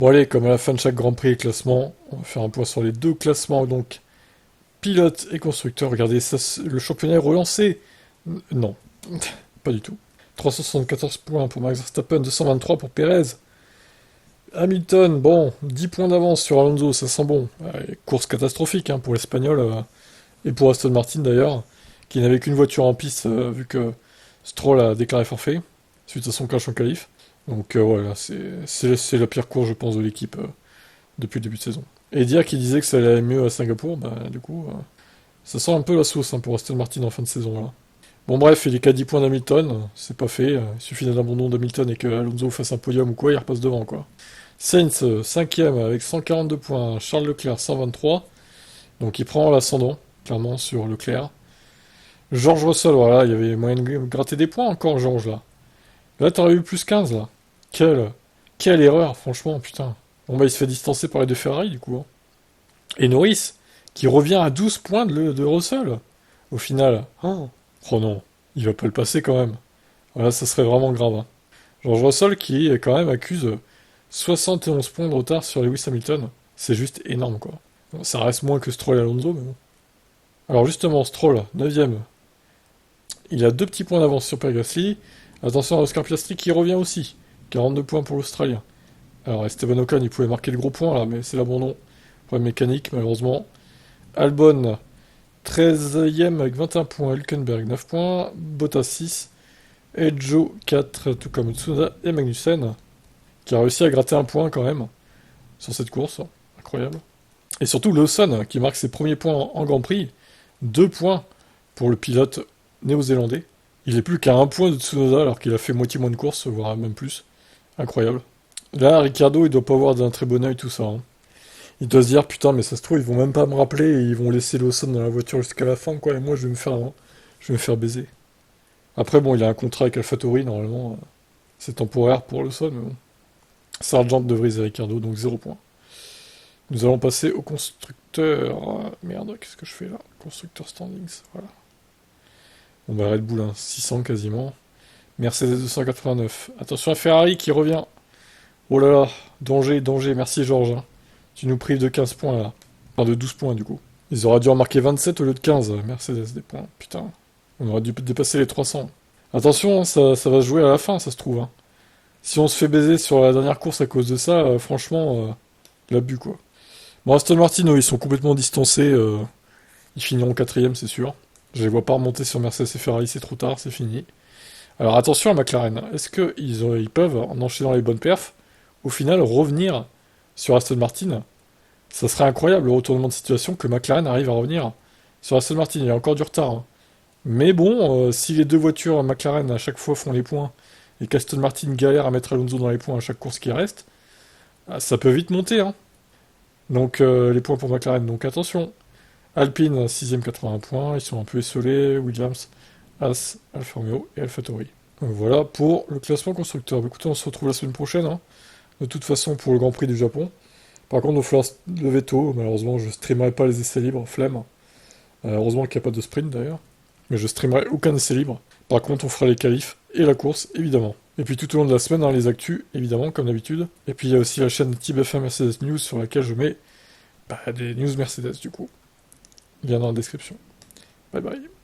Bon allez, comme à la fin de chaque Grand Prix et classement, on va faire un point sur les deux classements, donc pilote et constructeur. Regardez, ça, le championnat est relancé. Non, pas du tout. 374 points pour Max Verstappen, 223 pour Perez. Hamilton, bon, 10 points d'avance sur Alonso, ça sent bon. Course catastrophique hein, pour l'Espagnol, et pour Aston Martin d'ailleurs, qui n'avait qu'une voiture en piste, vu que Stroll a déclaré forfait, suite à son clash en qualif. Donc voilà, c'est la pire course, je pense, de l'équipe depuis le début de saison. Et dire qu'il disait que ça allait mieux à Singapour, bah du coup, ça sent un peu la sauce hein, pour Aston Martin en fin de saison là. Bon bref, il est qu'à 10 points d'Hamilton, c'est pas fait, il suffit d'un abandon d'Hamilton et que Alonso fasse un podium ou quoi, il repasse devant quoi. Sainz, 5ème avec 142 points, Charles Leclerc 123, donc il prend l'ascendant, clairement, sur Leclerc. George Russell, voilà, il y avait moyen de gratter des points encore, George là. Là, t'aurais eu plus 15 là. Quelle, quelle erreur, franchement, putain. Bon bah il se fait distancer par les deux Ferrari du coup, hein. Et Norris, qui revient à 12 points de Russell, au final. Oh non, il va pas le passer quand même. Voilà, ça serait vraiment grave, hein. George Russell qui quand même accuse 71 points de retard sur Lewis Hamilton. C'est juste énorme quoi. Bon, ça reste moins que Stroll et Alonso, mais bon. Alors justement, Stroll, 9ème. Il a 2 petits points d'avance sur Pierre Gasly. Attention à Oscar Piastri qui revient aussi. 42 points pour l'Australien. Alors Esteban Ocon, il pouvait marquer le gros point là, mais c'est l'abandon. Problème mécanique, malheureusement. Albon, 13ème avec 21 points. Hülkenberg, 9 points. Bottas, 6. Et Joe, 4, tout comme Tsunoda et Magnussen, qui a réussi à gratter un point quand même sur cette course. Incroyable. Et surtout Lawson, qui marque ses premiers points en Grand Prix. 2 points pour le pilote néo-zélandais. Il est plus qu'à un point de Tsunoda alors qu'il a fait moitié moins de courses, voire même plus. Incroyable. Là, Ricardo, il doit pas avoir d'un très bon œil tout ça, hein. Il doit se dire, putain, mais ça se trouve, ils vont même pas me rappeler et ils vont laisser Lawson dans la voiture jusqu'à la fin, quoi, et moi, je vais me faire baiser. Après, bon, il a un contrat avec AlphaTauri, normalement, c'est temporaire pour Lawson, mais bon. Sargent devrait et Ricardo, donc 0 point. Nous allons passer au constructeur. Merde, qu'est-ce que je fais là? Constructeur standings, voilà. On va Red Bull, hein, 600 quasiment. Mercedes 289. Attention à Ferrari qui revient. Oh là là, danger, danger, merci Georges, hein. Tu nous prives de 15 points là. Enfin de 12 points du coup. Ils auraient dû en marquer 27 au lieu de 15, Mercedes, des points. Putain, on aurait dû dépasser les 300. Attention, hein, ça va se jouer à la fin, ça se trouve, hein. Si on se fait baiser sur la dernière course à cause de ça, franchement, l'abus quoi. Bon, Aston Martin, eux, ils sont complètement distancés. Ils finiront quatrième, c'est sûr. Je les vois pas remonter sur Mercedes et Ferrari, c'est trop tard, c'est fini. Alors attention à McLaren. Est-ce qu'ils peuvent, en enchaînant les bonnes perfs, au final revenir sur Aston Martin? Ça serait incroyable le retournement de situation que McLaren arrive à revenir sur Aston Martin. Il y a encore du retard, hein. Mais bon, si les deux voitures McLaren à chaque fois font les points et qu'Aston Martin galère à mettre Alonso dans les points à chaque course qui reste, ça peut vite monter, hein. Donc les points pour McLaren, donc attention. Alpine, 6ème 81 points, ils sont un peu esselés. Williams, As, Alfa Romeo et AlphaTauri. Donc voilà pour le classement constructeur. Écoutez, on se retrouve la semaine prochaine, hein, de toute façon pour le Grand Prix du Japon. Par contre, il va falloir se lever tôt. Malheureusement, je streamerai pas les essais libres, flemme. Heureusement qu'il n'y a pas de sprint d'ailleurs. Mais je streamerai aucun essai libre. Par contre, on fera les qualifs et la course, évidemment. Et puis tout au long de la semaine, hein, les actus, évidemment, comme d'habitude. Et puis il y a aussi la chaîne TibF1 Mercedes News sur laquelle je mets des news Mercedes du coup. Lien dans la description. Bye bye.